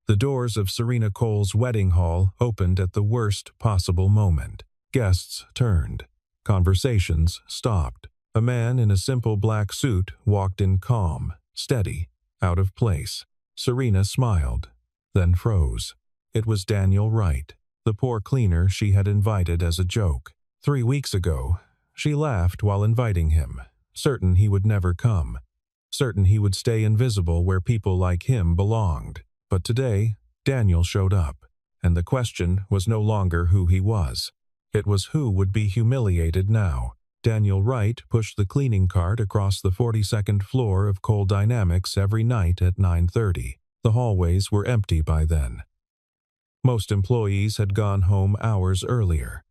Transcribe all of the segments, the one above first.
The doors of Serena Cole's wedding hall opened at the worst possible moment. Guests turned. Conversations stopped. A man in a simple black suit walked in calm, steady, out of place. Serena smiled, then froze. It was Daniel Wright, the poor cleaner she had invited as a joke. 3 weeks ago, she laughed while inviting him, certain he would never come, certain he would stay invisible where people like him belonged. But today, Daniel showed up, and the question was no longer who he was. It was who would be humiliated now. Daniel Wright pushed the cleaning cart across the 42nd floor of Cole Dynamics every night at 9:30. The hallways were empty by then. Most employees had gone home hours earlier.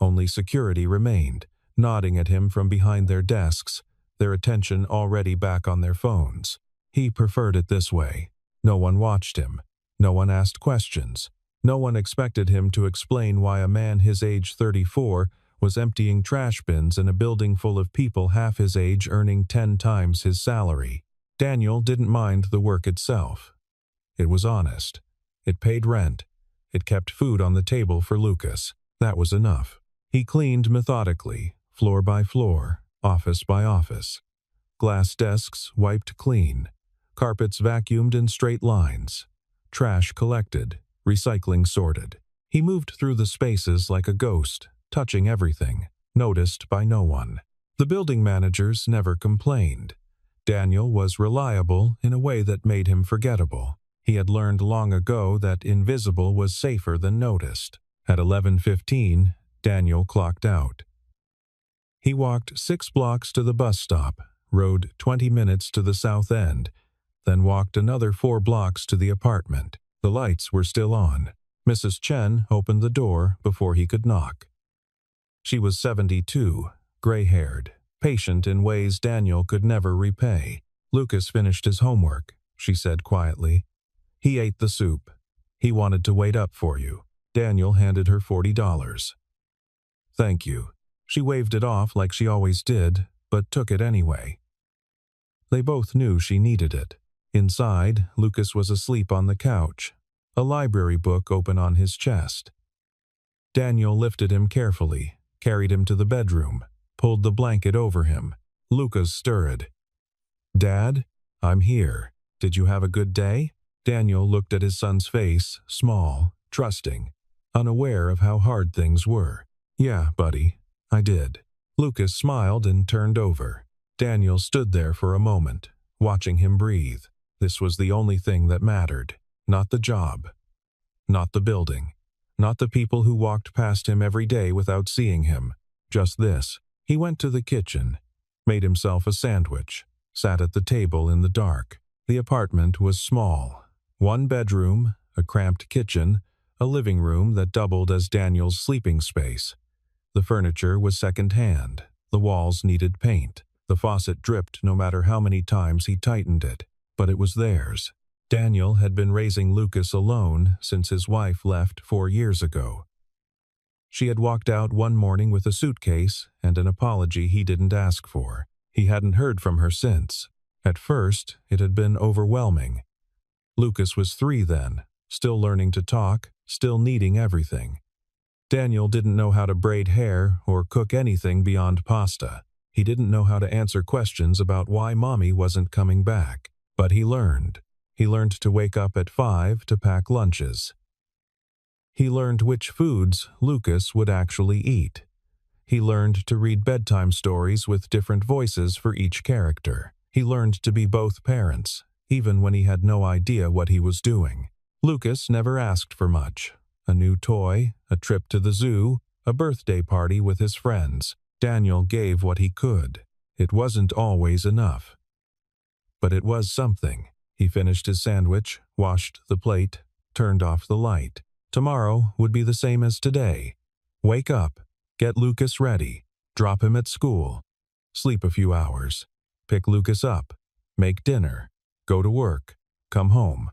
Only security remained, nodding at him from behind their desks, their attention already back on their phones. He preferred it this way. No one watched him. No one asked questions. No one expected him to explain why a man his age 34 was emptying trash bins in a building full of people half his age earning 10 times his salary. Daniel didn't mind the work itself. It was honest. It paid rent. It kept food on the table for Lucas. That was enough. He cleaned methodically, floor by floor, office by office. Glass desks wiped clean. Carpets vacuumed in straight lines. Trash collected. Recycling sorted. He moved through the spaces like a ghost, touching everything, noticed by no one. The building managers never complained. Daniel was reliable in a way that made him forgettable. He had learned long ago that invisible was safer than noticed. At 11:15, Daniel clocked out. He walked 6 blocks to the bus stop, rode 20 minutes to the south end, then walked another 4 blocks to the apartment. The lights were still on. Mrs. Chen opened the door before he could knock. She was 72, gray-haired, patient in ways Daniel could never repay. "Lucas finished his homework," she said quietly. "He ate the soup. He wanted to wait up for you." Daniel handed her $40. "Thank you." She waved it off like she always did, but took it anyway. They both knew she needed it. Inside, Lucas was asleep on the couch, a library book open on his chest. Daniel lifted him carefully, carried him to the bedroom, pulled the blanket over him. Lucas stirred. "Dad, I'm here. Did you have a good day?" Daniel looked at his son's face, small, trusting, unaware of how hard things were. "Yeah, buddy, I did." Lucas smiled and turned over. Daniel stood there for a moment, watching him breathe. This was the only thing that mattered. Not the job. Not the building. Not the people who walked past him every day without seeing him. Just this. He went to the kitchen, made himself a sandwich, sat at the table in the dark. The apartment was small. 1 bedroom, a cramped kitchen, a living room that doubled as Daniel's sleeping space. The furniture was second-hand. The walls needed paint. The faucet dripped no matter how many times he tightened it. But it was theirs. Daniel had been raising Lucas alone since his wife left 4 years ago. She had walked out one morning with a suitcase and an apology he didn't ask for. He hadn't heard from her since. At first, it had been overwhelming. Lucas was 3 then, still learning to talk, still needing everything. Daniel didn't know how to braid hair or cook anything beyond pasta. He didn't know how to answer questions about why Mommy wasn't coming back. But he learned. He learned to wake up at 5 to pack lunches. He learned which foods Lucas would actually eat. He learned to read bedtime stories with different voices for each character. He learned to be both parents, even when he had no idea what he was doing. Lucas never asked for much. A new toy, a trip to the zoo, a birthday party with his friends. Daniel gave what he could. It wasn't always enough. But it was something. He finished his sandwich, washed the plate, turned off the light. Tomorrow would be the same as today. Wake up, get Lucas ready, drop him at school, sleep a few hours, pick Lucas up, make dinner, go to work, come home.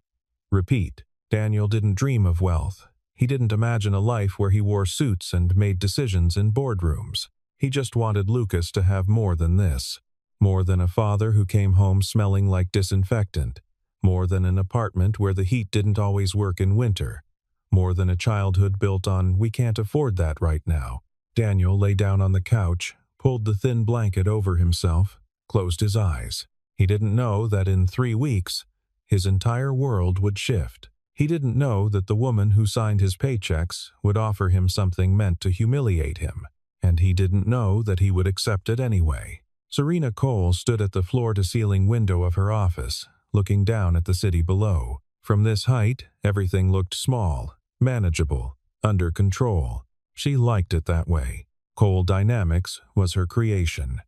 Repeat. Daniel didn't dream of wealth. He didn't imagine a life where he wore suits and made decisions in boardrooms. He just wanted Lucas to have more than this. More than a father who came home smelling like disinfectant. more than an apartment where the heat didn't always work in winter, more than a childhood built on "we can't afford that right now." Daniel lay down on the couch, pulled the thin blanket over himself, closed his eyes. He didn't know that in 3 weeks, his entire world would shift. He didn't know that the woman who signed his paychecks would offer him something meant to humiliate him, and he didn't know that he would accept it anyway. Serena Cole stood at the floor-to-ceiling window of her office, looking down at the city below. From this height, everything looked small, manageable, under control. She liked it that way. Cole Dynamics was her creation.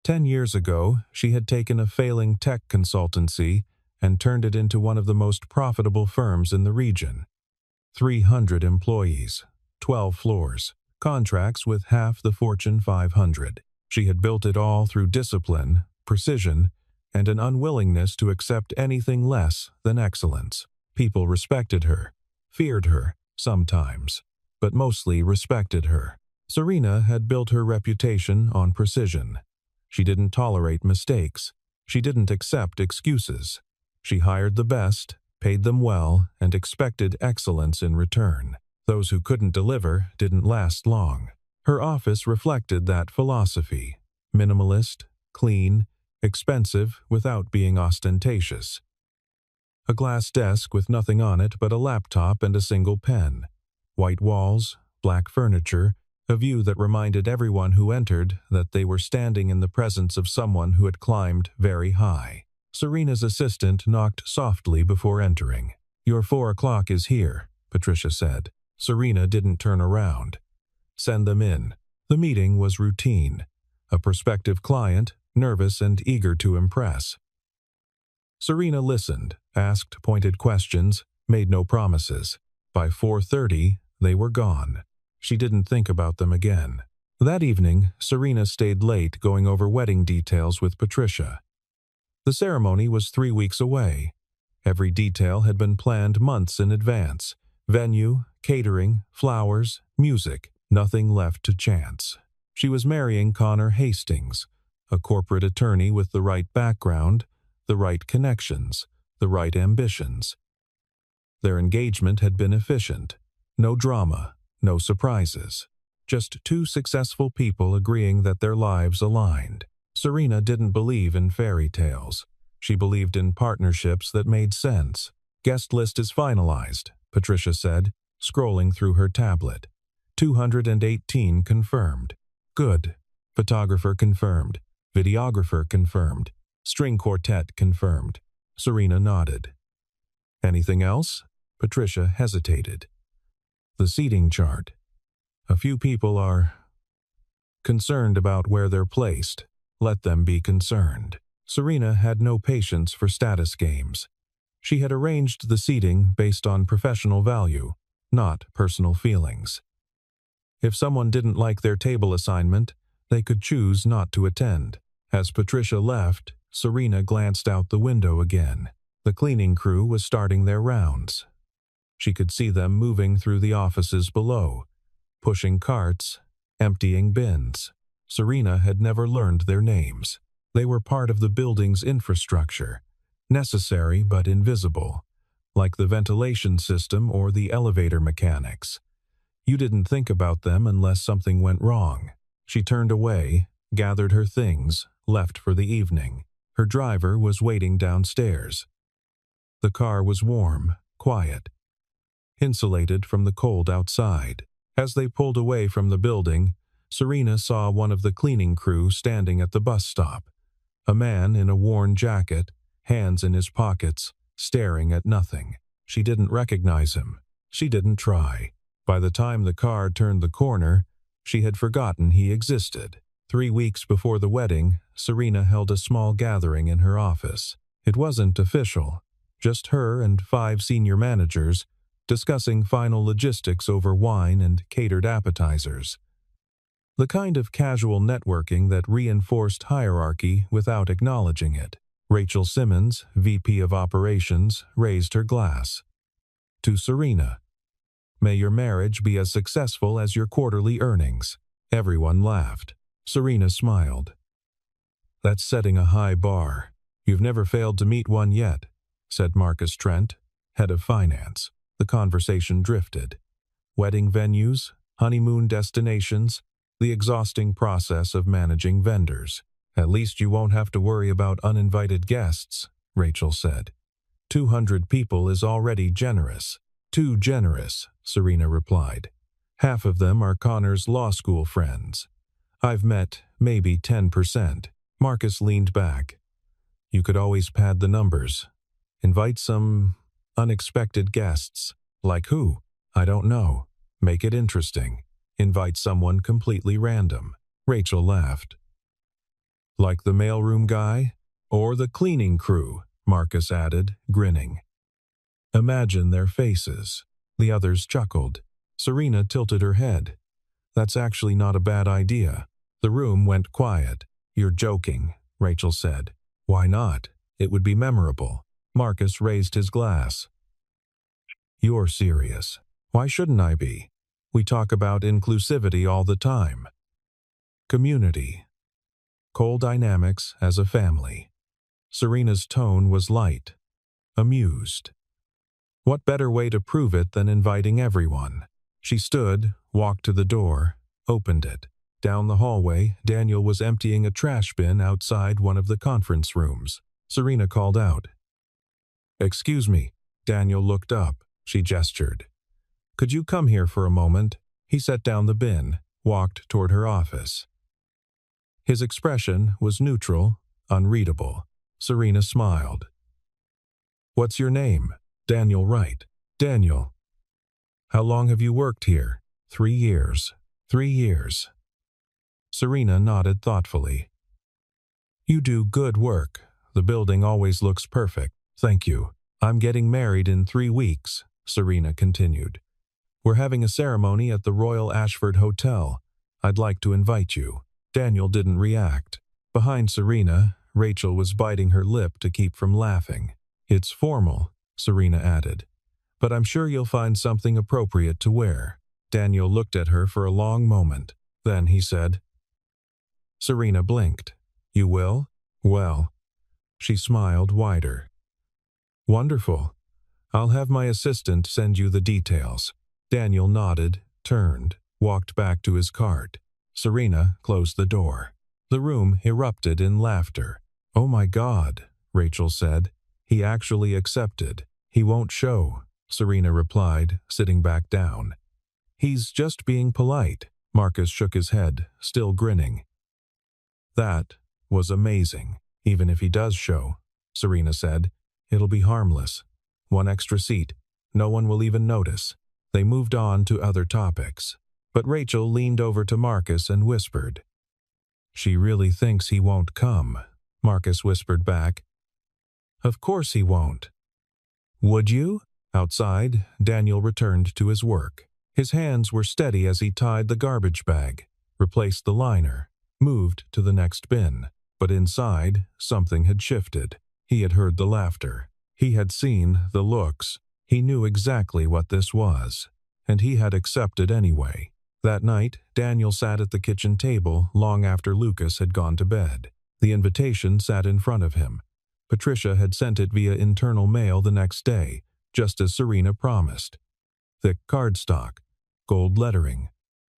10 years ago, she had taken a failing tech consultancy and turned it into one of the most profitable firms in the region. 300 employees, 12 floors, contracts with half the Fortune 500. She had built it all through discipline, precision, and an unwillingness to accept anything less than excellence. People respected her, feared her, sometimes, but mostly respected her. Serena had built her reputation on precision. She didn't tolerate mistakes. She didn't accept excuses. She hired the best, paid them well, and expected excellence in return. Those who couldn't deliver didn't last long. Her office reflected that philosophy: minimalist, clean, expensive without being ostentatious. A glass desk with nothing on it but a laptop and a single pen. White walls, black furniture, a view that reminded everyone who entered that they were standing in the presence of someone who had climbed very high. Serena's assistant knocked softly before entering. "Your 4 o'clock is here," Patricia said. Serena didn't turn around. "Send them in." The meeting was routine. A prospective client, nervous and eager to impress. Serena listened, asked pointed questions, made no promises. By 4:30, they were gone. She didn't think about them again. That evening, Serena stayed late going over wedding details with Patricia. The ceremony was 3 weeks away. Every detail had been planned months in advance. Venue, catering, flowers, music, nothing left to chance. She was marrying Connor Hastings, a corporate attorney with the right background, the right connections, the right ambitions. Their engagement had been efficient. No drama, no surprises. Just 2 successful people agreeing that their lives aligned. Serena didn't believe in fairy tales. She believed in partnerships that made sense. "Guest list is finalized," Patricia said, scrolling through her tablet. 218 confirmed. "Good." Photographer confirmed. Videographer confirmed. String quartet confirmed. Serena nodded. "Anything else?" Patricia hesitated. "The seating chart. A few people are concerned about where they're placed. Let them be concerned." Serena had no patience for status games. She had arranged the seating based on professional value, not personal feelings. If someone didn't like their table assignment, they could choose not to attend. As Patricia left, Serena glanced out the window again. The cleaning crew was starting their rounds. She could see them moving through the offices below, pushing carts, emptying bins. Serena had never learned their names. They were part of the building's infrastructure, necessary but invisible, like the ventilation system or the elevator mechanics. You didn't think about them unless something went wrong. She turned away, gathered her things, left for the evening. Her driver was waiting downstairs. The car was warm, quiet, insulated from the cold outside. As they pulled away from the building, Serena saw one of the cleaning crew standing at the bus stop. A man in a worn jacket, hands in his pockets, staring at nothing. She didn't recognize him. She didn't try. By the time the car turned the corner, she had forgotten he existed. 3 weeks before the wedding, Serena held a small gathering in her office. It wasn't official, just her and 5 senior managers discussing final logistics over wine and catered appetizers. The kind of casual networking that reinforced hierarchy without acknowledging it. Rachel Simmons, VP of Operations, raised her glass. "To Serena. May your marriage be as successful as your quarterly earnings." Everyone laughed. Serena smiled. "That's setting a high bar. You've never failed to meet one yet," said Marcus Trent, head of finance. The conversation drifted. Wedding venues, honeymoon destinations, the exhausting process of managing vendors. At least you won't have to worry about uninvited guests, Rachel said. 200 people is already generous. Too generous, Serena replied. Half of them are Connor's law school friends. I've met maybe 10%. Marcus leaned back. You could always pad the numbers. Invite some unexpected guests. Like who? I don't know. Make it interesting. Invite someone completely random. Rachel laughed. Like the mailroom guy? Or the cleaning crew, Marcus added, grinning. Imagine their faces. The others chuckled. Serena tilted her head. That's actually not a bad idea. The room went quiet. You're joking, Rachel said. Why not? It would be memorable. Marcus raised his glass. You're serious. Why shouldn't I be? We talk about inclusivity all the time. Community. Coal dynamics as a family. Serena's tone was light, amused. What better way to prove it than inviting everyone? She stood, walked to the door, opened it. Down the hallway, Daniel was emptying a trash bin outside one of the conference rooms. Serena called out. Excuse me. Daniel looked up. She gestured. Could you come here for a moment? He set down the bin, walked toward her office. His expression was neutral, unreadable. Serena smiled. What's your name? Daniel Wright. Daniel. How long have you worked here? 3 years. 3 years. Serena nodded thoughtfully. You do good work. The building always looks perfect. Thank you. I'm getting married in 3 weeks, Serena continued. We're having a ceremony at the Royal Ashford Hotel. I'd like to invite you. Daniel didn't react. Behind Serena, Rachel was biting her lip to keep from laughing. It's formal, Serena added, but I'm sure you'll find something appropriate to wear. Daniel looked at her for a long moment. Then he said, Serena blinked. You will? Well. She smiled wider. Wonderful. I'll have my assistant send you the details. Daniel nodded, turned, walked back to his cart. Serena closed the door. The room erupted in laughter. Oh my God, Rachel said. He actually accepted. He won't show, Serena replied, sitting back down. He's just being polite. Marcus shook his head, still grinning. That was amazing. Even if he does show, Serena said, it'll be harmless. 1 extra seat. No one will even notice. They moved on to other topics. But Rachel leaned over to Marcus and whispered. She really thinks he won't come, Marcus whispered back. Of course he won't. Would you? Outside, Daniel returned to his work. His hands were steady as he tied the garbage bag, replaced the liner, moved to the next bin. But inside, something had shifted. He had heard the laughter. He had seen the looks. He knew exactly what this was, and he had accepted anyway. That night, Daniel sat at the kitchen table long after Lucas had gone to bed. The invitation sat in front of him. Patricia had sent it via internal mail the next day, just as Serena promised. Thick cardstock, gold lettering,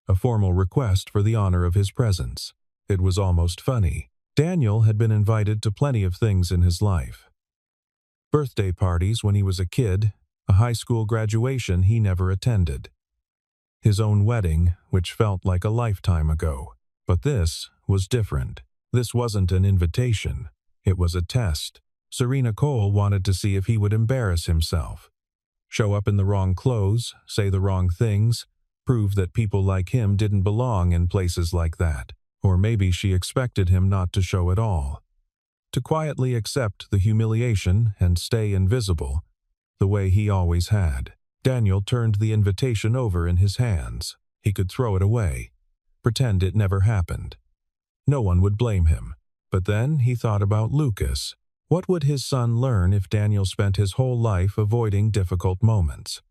a formal request for the honor of his presence. It was almost funny. Daniel had been invited to plenty of things in his life. Birthday parties when he was a kid, a high school graduation he never attended. His own wedding, which felt like a lifetime ago. But this was different. This wasn't an invitation. It was a test. Serena Cole wanted to see if he would embarrass himself. Show up in the wrong clothes, say the wrong things, prove that people like him didn't belong in places like that. Or maybe she expected him not to show at all. To quietly accept the humiliation and stay invisible, the way he always had. Daniel turned the invitation over in his hands. He could throw it away, pretend it never happened. No one would blame him. But then he thought about Lucas. What would his son learn if Daniel spent his whole life avoiding difficult moments?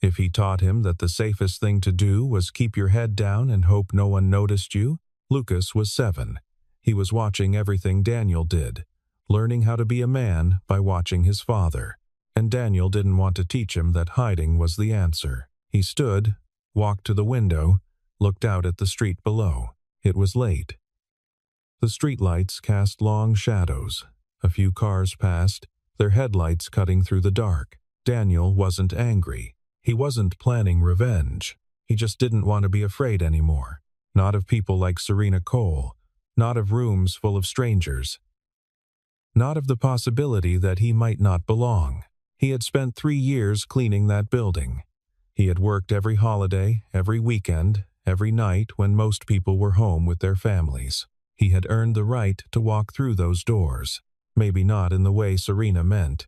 If he taught him that the safest thing to do was keep your head down and hope no one noticed you? Lucas was 7. He was watching everything Daniel did, learning how to be a man by watching his father. And Daniel didn't want to teach him that hiding was the answer. He stood, walked to the window, looked out at the street below. It was late. The streetlights cast long shadows. A few cars passed, their headlights cutting through the dark. Daniel wasn't angry. He wasn't planning revenge. He just didn't want to be afraid anymore. Not of people like Serena Cole. Not of rooms full of strangers. Not of the possibility that he might not belong. He had spent 3 years cleaning that building. He had worked every holiday, every weekend, every night when most people were home with their families. He had earned the right to walk through those doors. Maybe not in the way Serena meant.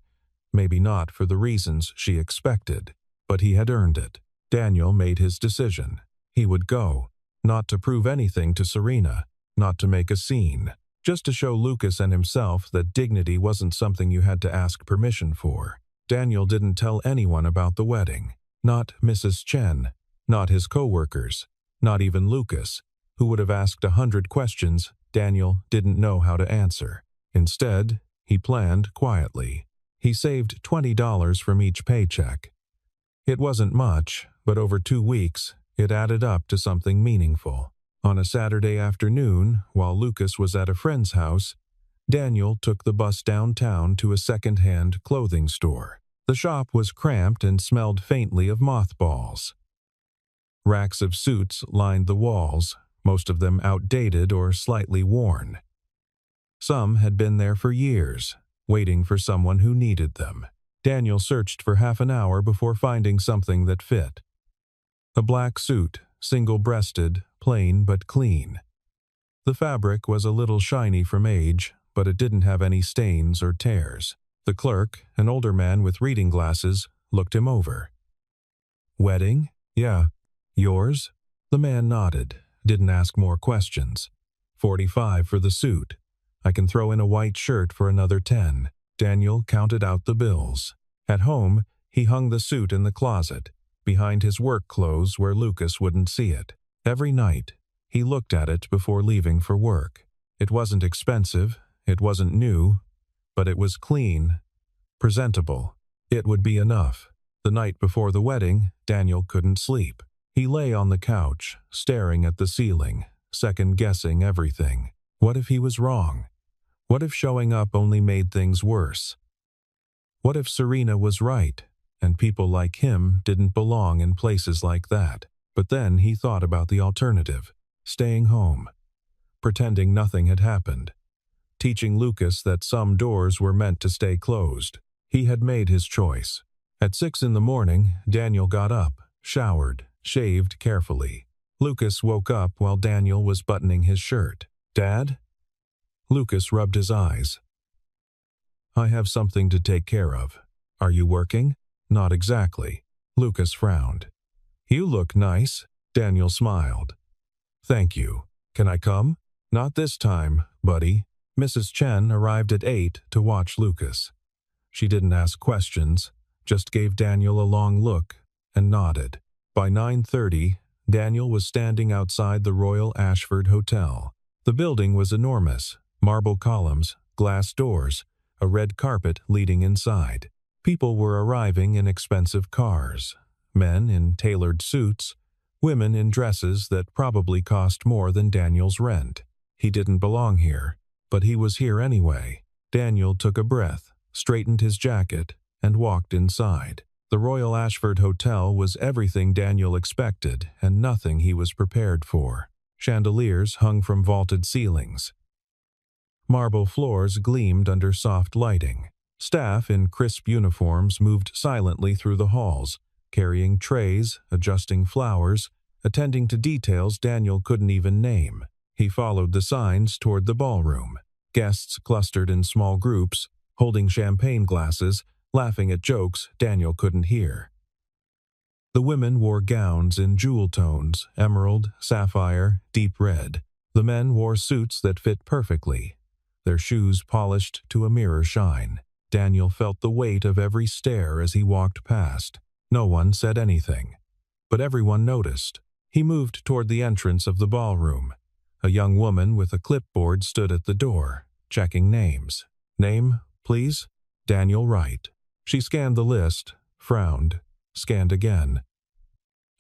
Maybe not for the reasons she expected. But he had earned it. Daniel made his decision. He would go. Not to prove anything to Serena. Not to make a scene. Just to show Lucas and himself that dignity wasn't something you had to ask permission for. Daniel didn't tell anyone about the wedding. Not Mrs. Chen. Not his co-workers. Not even Lucas, who would have asked 100 questions Daniel didn't know how to answer. Instead, he planned quietly. He saved $20 from each paycheck. It wasn't much, but over 2 weeks, it added up to something meaningful. On a Saturday afternoon, while Lucas was at a friend's house, Daniel took the bus downtown to a second-hand clothing store. The shop was cramped and smelled faintly of mothballs. Racks of suits lined the walls, most of them outdated or slightly worn. Some had been there for years, waiting for someone who needed them. Daniel searched for half an hour before finding something that fit. A black suit, single-breasted, plain but clean. The fabric was a little shiny from age, but it didn't have any stains or tears. The clerk, an older man with reading glasses, looked him over. "Wedding? Yeah. Yours?" The man nodded, didn't ask more questions. $45 for the suit. I can throw in a white shirt for another 10. Daniel counted out the bills. At home, he hung the suit in the closet, behind his work clothes where Lucas wouldn't see it. Every night, he looked at it before leaving for work. It wasn't expensive, it wasn't new, but it was clean, presentable. It would be enough. The night before the wedding, Daniel couldn't sleep. He lay on the couch, staring at the ceiling, second-guessing everything. What if he was wrong? What if showing up only made things worse? What if Serena was right, and people like him didn't belong in places like that? But then he thought about the alternative, staying home, pretending nothing had happened, teaching Lucas that some doors were meant to stay closed. He had made his choice. At 6 in the morning, Daniel got up, showered, shaved carefully. Lucas woke up while Daniel was buttoning his shirt. "Dad?" Lucas rubbed his eyes. "I have something to take care of. Are you working?" "Not exactly." Lucas frowned. "You look nice." Daniel smiled. "Thank you. Can I come?" "Not this time, buddy." Mrs. Chen arrived at 8 to watch Lucas. She didn't ask questions, just gave Daniel a long look and nodded. By 9:30, Daniel was standing outside the Royal Ashford Hotel. The building was enormous, marble columns, glass doors, a red carpet leading inside. People were arriving in expensive cars, men in tailored suits, women in dresses that probably cost more than Daniel's rent. He didn't belong here, but he was here anyway. Daniel took a breath, straightened his jacket, and walked inside. The Royal Ashford Hotel was everything Daniel expected and nothing he was prepared for. Chandeliers hung from vaulted ceilings. Marble floors gleamed under soft lighting. Staff in crisp uniforms moved silently through the halls, carrying trays, adjusting flowers, attending to details Daniel couldn't even name. He followed the signs toward the ballroom. Guests clustered in small groups, holding champagne glasses, laughing at jokes Daniel couldn't hear. The women wore gowns in jewel tones, emerald, sapphire, deep red. The men wore suits that fit perfectly, their shoes polished to a mirror shine. Daniel felt the weight of every stare as he walked past. No one said anything, but everyone noticed. He moved toward the entrance of the ballroom. A young woman with a clipboard stood at the door, checking names. Name, please? Daniel Wright. She scanned the list, frowned, scanned again.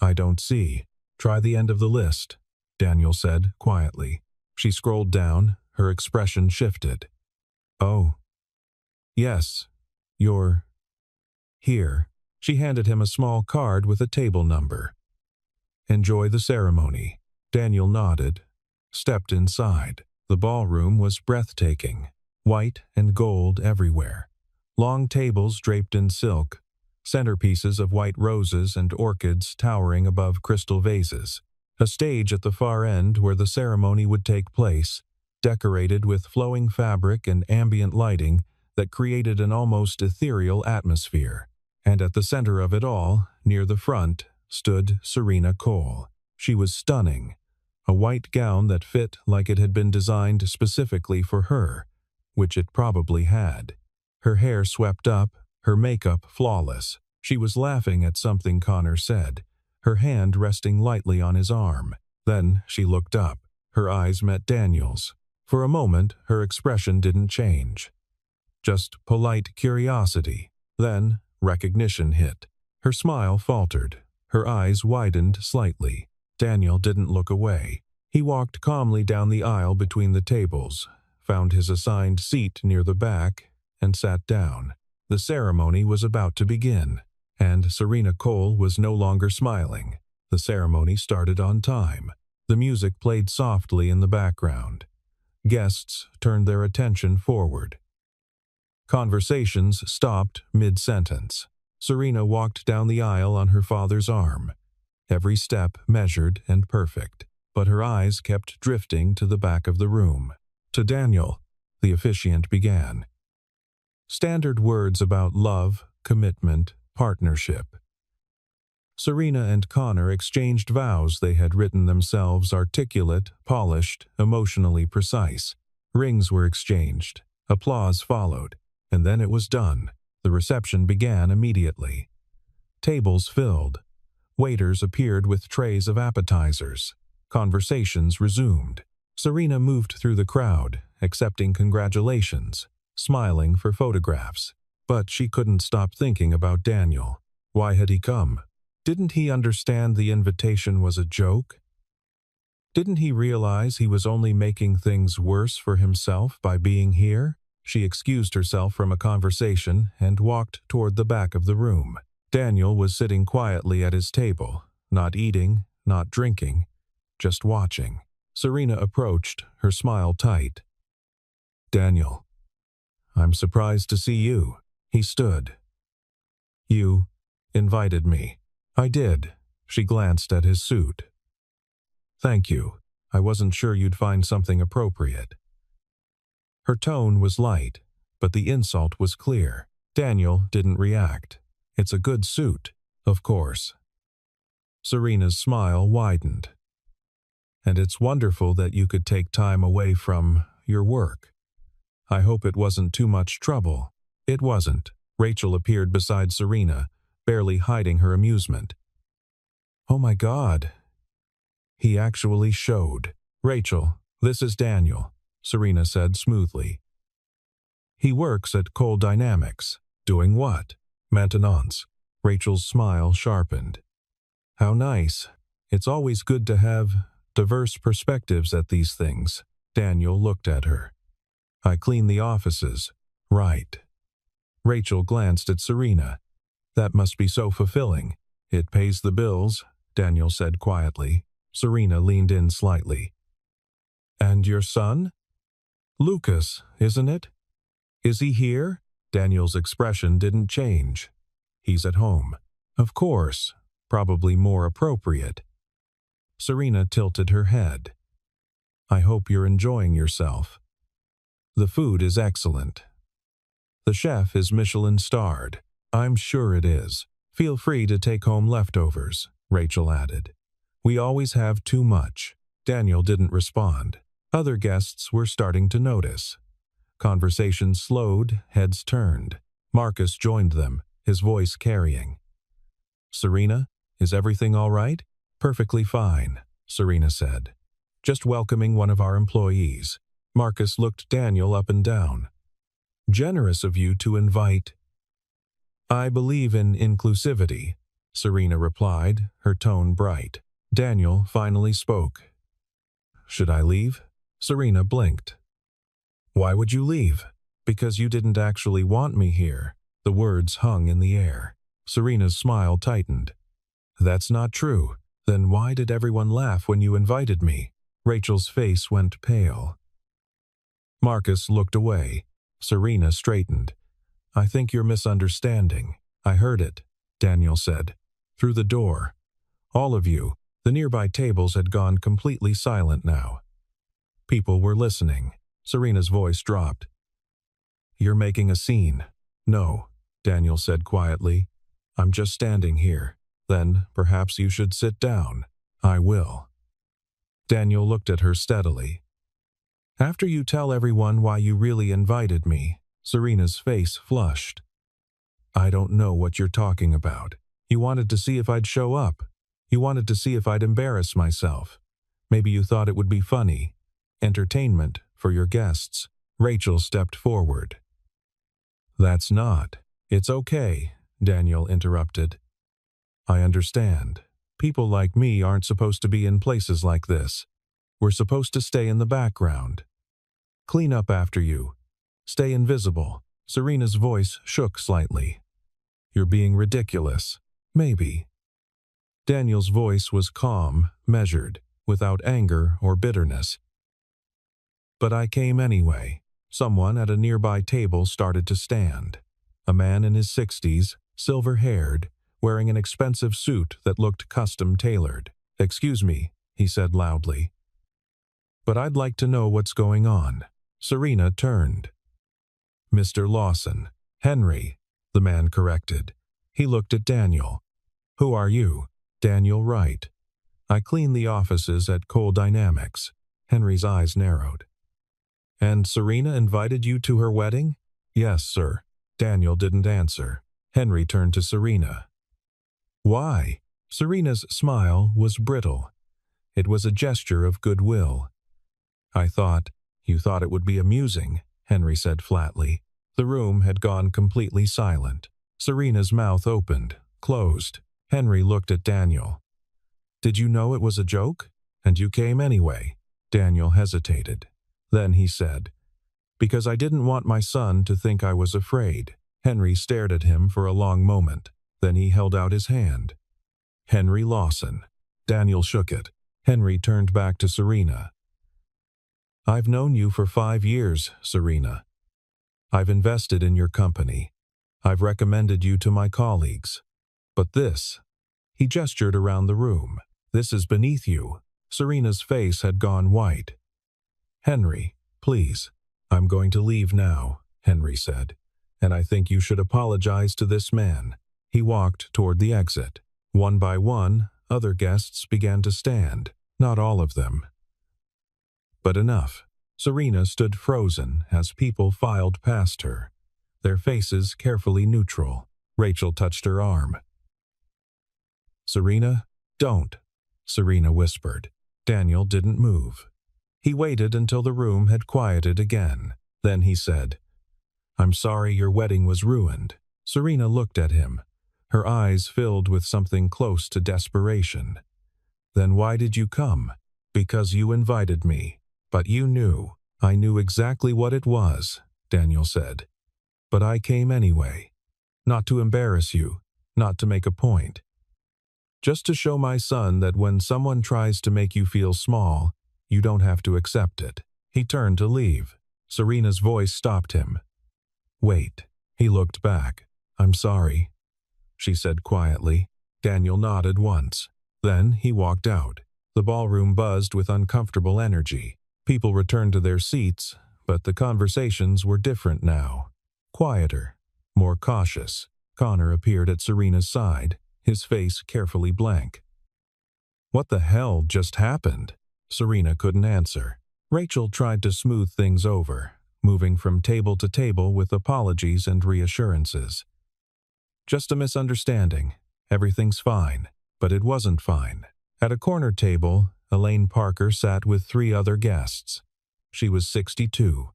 I don't see. Try the end of the list, Daniel said quietly. She scrolled down, her expression shifted. Oh. Yes. You're here. She handed him a small card with a table number. Enjoy the ceremony. Daniel nodded, stepped inside. The ballroom was breathtaking, white and gold everywhere. Long tables draped in silk, centerpieces of white roses and orchids towering above crystal vases. A stage at the far end where the ceremony would take place, decorated with flowing fabric and ambient lighting that created an almost ethereal atmosphere. And at the center of it all, near the front, stood Serena Cole. She was stunning. A white gown that fit like it had been designed specifically for her, which it probably had. Her hair swept up, her makeup flawless. She was laughing at something Connor said, her hand resting lightly on his arm. Then she looked up. Her eyes met Daniel's. For a moment, her expression didn't change. Just polite curiosity. Then recognition hit. Her smile faltered. Her eyes widened slightly. Daniel didn't look away. He walked calmly down the aisle between the tables, found his assigned seat near the back, and sat down. The ceremony was about to begin, and Serena Cole was no longer smiling. The ceremony started on time. The music played softly in the background. Guests turned their attention forward. Conversations stopped mid-sentence. Serena walked down the aisle on her father's arm, every step measured and perfect, but her eyes kept drifting to the back of the room. To Daniel, the officiant began. Standard words about love, commitment, partnership. Serena and Connor exchanged vows they had written themselves, articulate, polished, emotionally precise. Rings were exchanged. Applause followed. And then it was done. The reception began immediately. Tables filled. Waiters appeared with trays of appetizers. Conversations resumed. Serena moved through the crowd, accepting congratulations, smiling for photographs. But she couldn't stop thinking about Daniel. Why had he come? Didn't he understand the invitation was a joke? Didn't he realize he was only making things worse for himself by being here? She excused herself from a conversation and walked toward the back of the room. Daniel was sitting quietly at his table, not eating, not drinking, just watching. Serena approached, her smile tight. Daniel, I'm surprised to see you. He stood. You invited me. I did. She glanced at his suit. Thank you. I wasn't sure you'd find something appropriate. Her tone was light, but the insult was clear. Daniel didn't react. It's a good suit, of course. Serena's smile widened. And it's wonderful that you could take time away from your work. I hope it wasn't too much trouble. It wasn't. Rachel appeared beside Serena, barely hiding her amusement. Oh my God. He actually showed. Rachel, this is Daniel, Serena said smoothly. He works at Cole Dynamics. Doing what? Maintenance. Rachel's smile sharpened. How nice. It's always good to have diverse perspectives at these things. Daniel looked at her. I clean the offices. Right. Rachel glanced at Serena. That must be so fulfilling. It pays the bills, Daniel said quietly. Serena leaned in slightly. And your son? Lucas, isn't it? Is he here? Daniel's expression didn't change. He's at home. Of course. Probably more appropriate. Serena tilted her head. I hope you're enjoying yourself. The food is excellent. The chef is Michelin-starred. I'm sure it is. Feel free to take home leftovers, Rachel added. We always have too much. Daniel didn't respond. Other guests were starting to notice. Conversation slowed, heads turned. Marcus joined them, his voice carrying. Serena, is everything all right? Perfectly fine, Serena said. Just welcoming one of our employees. Marcus looked Daniel up and down. Generous of you to invite. I believe in inclusivity, Serena replied, her tone bright. Daniel finally spoke. Should I leave? Serena blinked. Why would you leave? Because you didn't actually want me here. The words hung in the air. Serena's smile tightened. That's not true. Then why did everyone laugh when you invited me? Rachel's face went pale. Marcus looked away. Serena straightened. I think you're misunderstanding. I heard it, Daniel said. Through the door. All of you. The nearby tables had gone completely silent now. People were listening. Serena's voice dropped. You're making a scene. No, Daniel said quietly. I'm just standing here. Then perhaps you should sit down. I will. Daniel looked at her steadily. After you tell everyone why you really invited me, Serena's face flushed. I don't know what you're talking about. You wanted to see if I'd show up. You wanted to see if I'd embarrass myself. Maybe you thought it would be funny. Entertainment for your guests. Rachel stepped forward. That's not. It's okay, Daniel interrupted. I understand. People like me aren't supposed to be in places like this. We're supposed to stay in the background. Clean up after you. Stay invisible. Serena's voice shook slightly. You're being ridiculous. Maybe. Daniel's voice was calm, measured, without anger or bitterness. But I came anyway. Someone at a nearby table started to stand. A man in his 60s, silver-haired, wearing an expensive suit that looked custom-tailored. Excuse me, he said loudly. But I'd like to know what's going on. Serena turned. Mr. Lawson. Henry, the man corrected. He looked at Daniel. Who are you? Daniel Wright. I clean the offices at Cole Dynamics. Henry's eyes narrowed. And Serena invited you to her wedding? Yes, sir. Daniel didn't answer. Henry turned to Serena. Why? Serena's smile was brittle. It was a gesture of goodwill. You thought it would be amusing, Henry said flatly. The room had gone completely silent. Serena's mouth opened, closed. Henry looked at Daniel. Did you know it was a joke? And you came anyway? Daniel hesitated. Then he said, Because I didn't want my son to think I was afraid. Henry stared at him for a long moment. Then he held out his hand. Henry Lawson. Daniel shook it. Henry turned back to Serena. I've known you for 5 years, Serena. I've invested in your company. I've recommended you to my colleagues. But this, he gestured around the room. This is beneath you. Serena's face had gone white. Henry, please. I'm going to leave now, Henry said. And I think you should apologize to this man. He walked toward the exit. One by one, other guests began to stand. Not all of them. But enough. Serena stood frozen as people filed past her, their faces carefully neutral. Rachel touched her arm. Serena, don't, Serena whispered. Daniel didn't move. He waited until the room had quieted again. Then he said, I'm sorry your wedding was ruined. Serena looked at him, her eyes filled with something close to desperation. Then why did you come? Because you invited me. But you knew. I knew exactly what it was, Daniel said. But I came anyway. Not to embarrass you, not to make a point. Just to show my son that when someone tries to make you feel small, you don't have to accept it. He turned to leave. Serena's voice stopped him. Wait. He looked back. I'm sorry, she said quietly. Daniel nodded once. Then he walked out. The ballroom buzzed with uncomfortable energy. People returned to their seats, but the conversations were different now. Quieter, more cautious. Connor appeared at Serena's side, his face carefully blank. What the hell just happened? Serena couldn't answer. Rachel tried to smooth things over, moving from table to table with apologies and reassurances. Just a misunderstanding. Everything's fine. But it wasn't fine. At a corner table, Elaine Parker sat with 3 other guests. She was 62,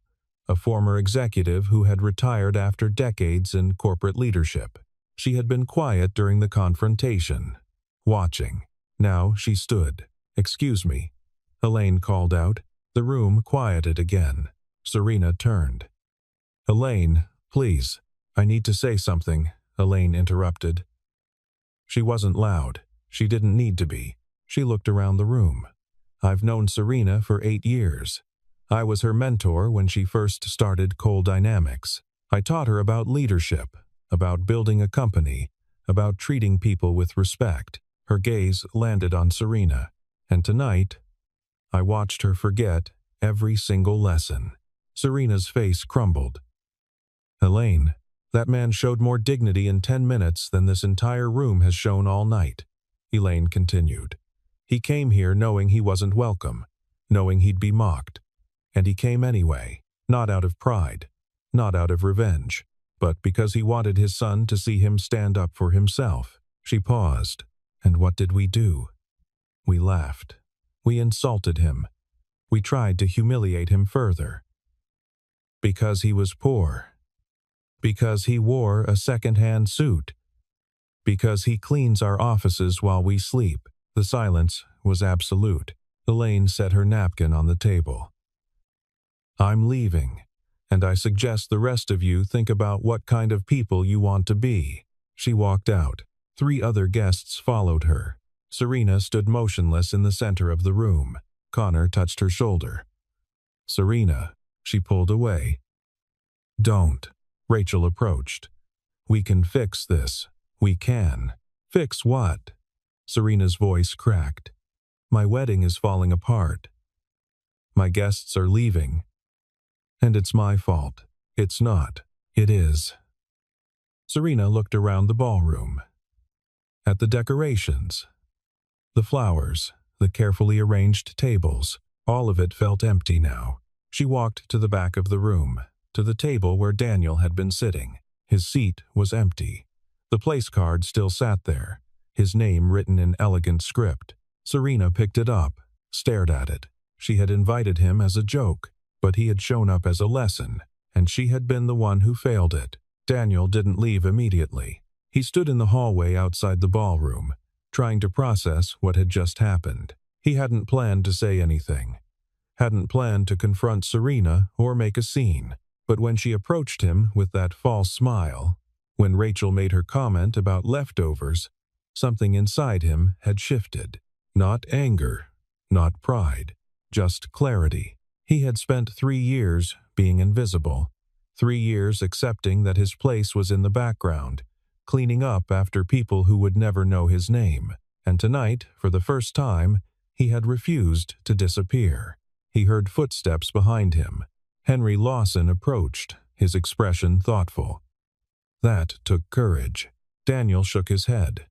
a former executive who had retired after decades in corporate leadership. She had been quiet during the confrontation, watching. Now she stood. "Excuse me," Elaine called out. The room quieted again. Serena turned. "Elaine, please, I need to say something," Elaine interrupted. She wasn't loud. She didn't need to be. She looked around the room. "I've known Serena for 8 years. I was her mentor when she first started Coal Dynamics. I taught her about leadership, about building a company, about treating people with respect." Her gaze landed on Serena, and tonight, I watched her forget every single lesson. Serena's face crumbled. "Elaine, that man showed more dignity in 10 minutes than this entire room has shown all night," Elaine continued. "He came here knowing he wasn't welcome, knowing he'd be mocked. And he came anyway, not out of pride, not out of revenge, but because he wanted his son to see him stand up for himself." She paused. "And what did we do? We laughed. We insulted him. We tried to humiliate him further. Because he was poor. Because he wore a second-hand suit. Because he cleans our offices while we sleep." The silence was absolute. Elaine set her napkin on the table. "I'm leaving, and I suggest the rest of you think about what kind of people you want to be." She walked out. 3 other guests followed her. Serena stood motionless in the center of the room. Connor touched her shoulder. "Serena," she pulled away. "Don't." Rachel approached. "We can fix this. We can." "Fix what?" Serena's voice cracked. "My wedding is falling apart. My guests are leaving. And it's my fault." "It's not. It is." Serena looked around the ballroom. At the decorations, the flowers, the carefully arranged tables, all of it felt empty now. She walked to the back of the room, to the table where Daniel had been sitting. His seat was empty. The place card still sat there, his name written in elegant script. Serena picked it up, stared at it. She had invited him as a joke, but he had shown up as a lesson, and she had been the one who failed it. Daniel didn't leave immediately. He stood in the hallway outside the ballroom, trying to process what had just happened. He hadn't planned to say anything, hadn't planned to confront Serena or make a scene. But when she approached him with that false smile, when Rachel made her comment about leftovers, something inside him had shifted. Not anger, not pride, just clarity. He had spent 3 years being invisible, 3 years accepting that his place was in the background, cleaning up after people who would never know his name. And tonight, for the first time, he had refused to disappear. He heard footsteps behind him. Henry Lawson approached, his expression thoughtful. That took courage. Daniel shook his head.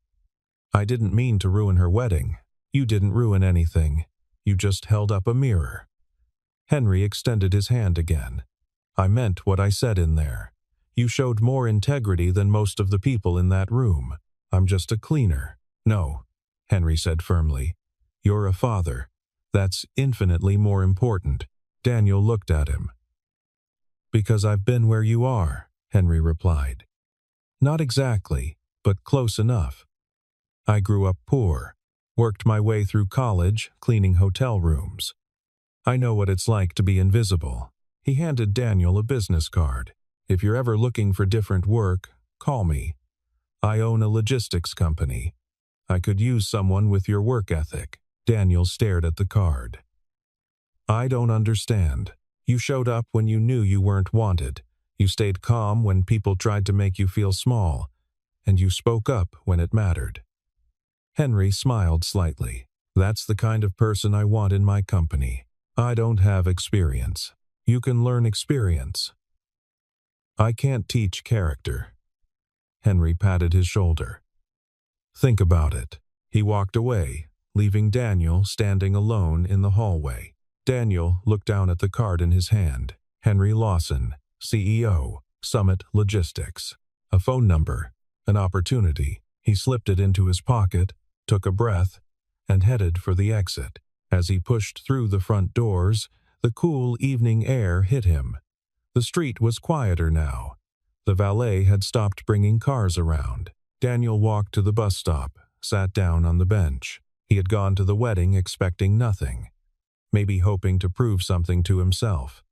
"I didn't mean to ruin her wedding." "You didn't ruin anything. You just held up a mirror." Henry extended his hand again. "I meant what I said in there. You showed more integrity than most of the people in that room. I'm just a cleaner." "No," Henry said firmly. "You're a father. That's infinitely more important." Daniel looked at him. "Because I've been where you are," Henry replied. "Not exactly, but close enough. I grew up poor, worked my way through college, cleaning hotel rooms. I know what it's like to be invisible." He handed Daniel a business card. "If you're ever looking for different work, call me. I own a logistics company. I could use someone with your work ethic." Daniel stared at the card. "I don't understand. You showed up when you knew you weren't wanted. You stayed calm when people tried to make you feel small. And you spoke up when it mattered." Henry smiled slightly. "That's the kind of person I want in my company. I don't have experience. You can learn experience. I can't teach character." Henry patted his shoulder. "Think about it." He walked away, leaving Daniel standing alone in the hallway. Daniel looked down at the card in his hand. Henry Lawson, CEO, Summit Logistics. A phone number, an opportunity. He slipped it into his pocket, took a breath, and headed for the exit. As he pushed through the front doors, the cool evening air hit him. The street was quieter now. The valet had stopped bringing cars around. Daniel walked to the bus stop, sat down on the bench. He had gone to the wedding expecting nothing, maybe hoping to prove something to himself.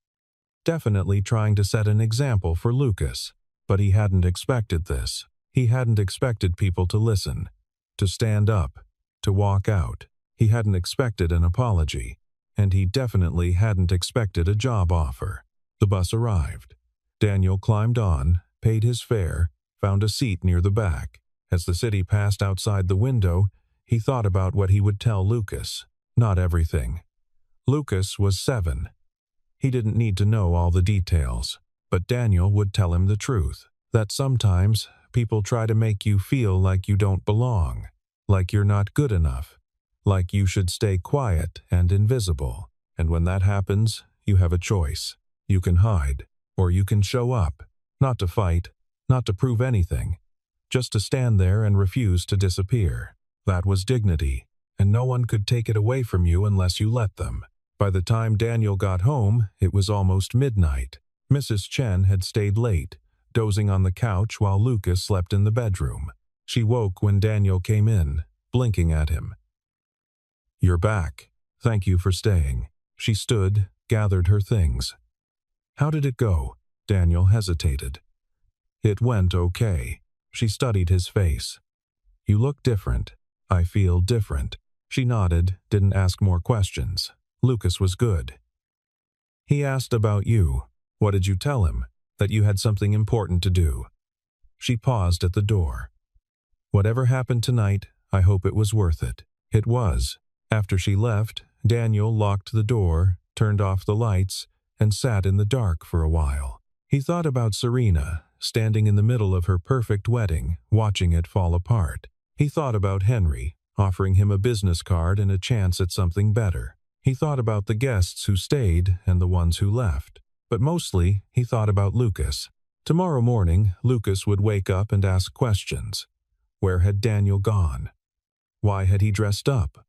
Definitely trying to set an example for Lucas, but he hadn't expected this. He hadn't expected people to listen, to stand up, to walk out. He hadn't expected an apology, and he definitely hadn't expected a job offer. The bus arrived. Daniel climbed on, paid his fare, found a seat near the back. As the city passed outside the window, he thought about what he would tell Lucas. Not everything. Lucas was 7. He didn't need to know all the details, but Daniel would tell him the truth, that sometimes people try to make you feel like you don't belong, like you're not good enough, like you should stay quiet and invisible. And when that happens, you have a choice. You can hide, or you can show up, not to fight, not to prove anything, just to stand there and refuse to disappear. That was dignity, and no one could take it away from you unless you let them. By the time Daniel got home, it was almost midnight. Mrs. Chen had stayed late, dozing on the couch while Lucas slept in the bedroom. She woke when Daniel came in, blinking at him. "You're back. Thank you for staying." She stood, gathered her things. "How did it go?" Daniel hesitated. "It went okay." She studied his face. "You look different. I feel different." She nodded, didn't ask more questions. Lucas was good. "He asked about you. What did you tell him? That you had something important to do?" She paused at the door. "Whatever happened tonight, I hope it was worth it." It was. After she left, Daniel locked the door, turned off the lights, and sat in the dark for a while. He thought about Serena, standing in the middle of her perfect wedding, watching it fall apart. He thought about Henry, offering him a business card and a chance at something better. He thought about the guests who stayed and the ones who left. But mostly, he thought about Lucas. Tomorrow morning, Lucas would wake up and ask questions. Where had Daniel gone? Why had he dressed up?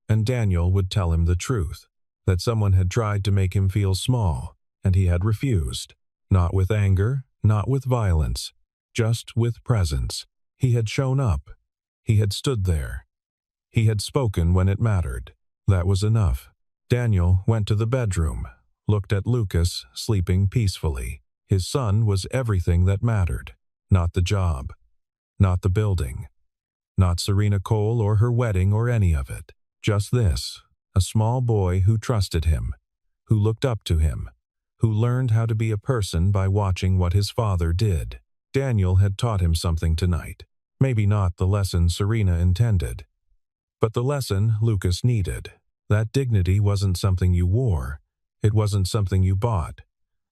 And Daniel would tell him the truth, that someone had tried to make him feel small, and he had refused. Not with anger, not with violence, just with presence. He had shown up. He had stood there. He had spoken when it mattered. That was enough. Daniel went to the bedroom, looked at Lucas sleeping peacefully. His son was everything that mattered. Not the job. Not the building. Not Serena Cole or her wedding or any of it. Just this, a small boy who trusted him, who looked up to him, who learned how to be a person by watching what his father did. Daniel had taught him something tonight. Maybe not the lesson Serena intended, but the lesson Lucas needed. That dignity wasn't something you wore. It wasn't something you bought.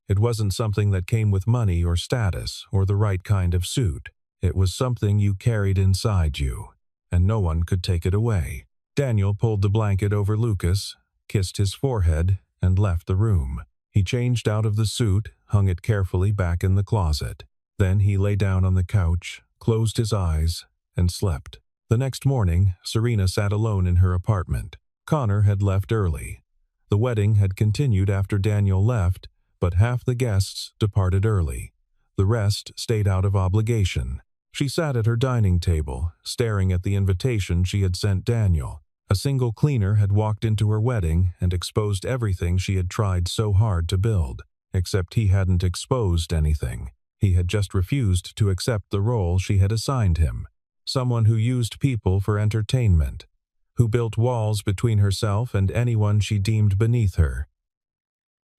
It wasn't something that came with money or status or the right kind of suit. It was something you carried inside you, and no one could take it away. Daniel pulled the blanket over Lucas, kissed his forehead, and left the room. He changed out of the suit, hung it carefully back in the closet. Then he lay down on the couch, closed his eyes, and slept. The next morning, Serena sat alone in her apartment. Connor had left early. The wedding had continued after Daniel left, but half the guests departed early. The rest stayed out of obligation. She sat at her dining table, staring at the invitation she had sent Daniel. A single cleaner had walked into her wedding and exposed everything she had tried so hard to build. Except he hadn't exposed anything. He had just refused to accept the role she had assigned him. Someone who used people for entertainment, who built walls between herself and anyone she deemed beneath her,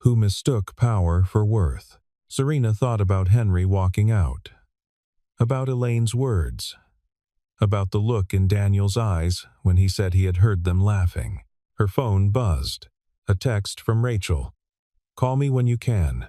who mistook power for worth. Serena thought about Henry walking out, about Elaine's words, about the look in Daniel's eyes when he said he had heard them laughing. Her phone buzzed. A text from Rachel. "Call me when you can.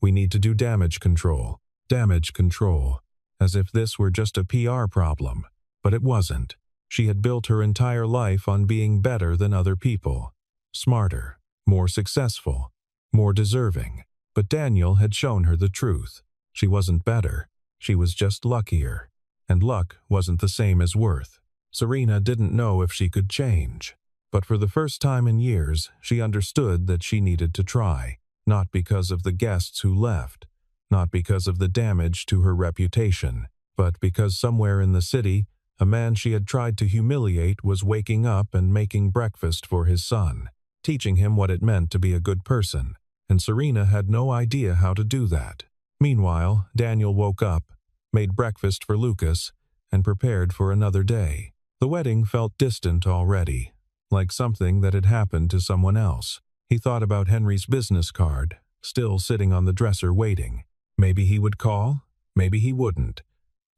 We need to do damage control." Damage control. As if this were just a PR problem. But it wasn't. She had built her entire life on being better than other people. Smarter, more successful, more deserving. But Daniel had shown her the truth. She wasn't better. She was just luckier. And luck wasn't the same as worth. Serena didn't know if she could change. But for the first time in years, she understood that she needed to try. not because of the guests who left, not because of the damage to her reputation, but because somewhere in the city, a man she had tried to humiliate was waking up and making breakfast for his son, teaching him what it meant to be a good person, and Serena had no idea how to do that. Meanwhile, Daniel woke up, made breakfast for Lucas, and prepared for another day. The wedding felt distant already, like something that had happened to someone else. He thought about Henry's business card, still sitting on the dresser waiting. Maybe he would call, maybe he wouldn't.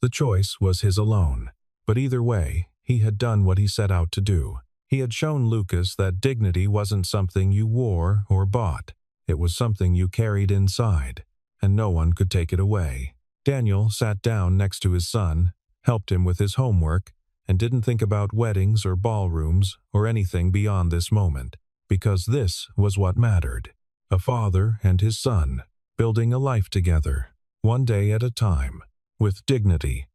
The choice was his alone. But either way, he had done what he set out to do. He had shown Lucas that dignity wasn't something you wore or bought. It was something you carried inside, and no one could take it away. Daniel sat down next to his son, helped him with his homework, and didn't think about weddings or ballrooms or anything beyond this moment, because this was what mattered. A father and his son, building a life together, one day at a time, with dignity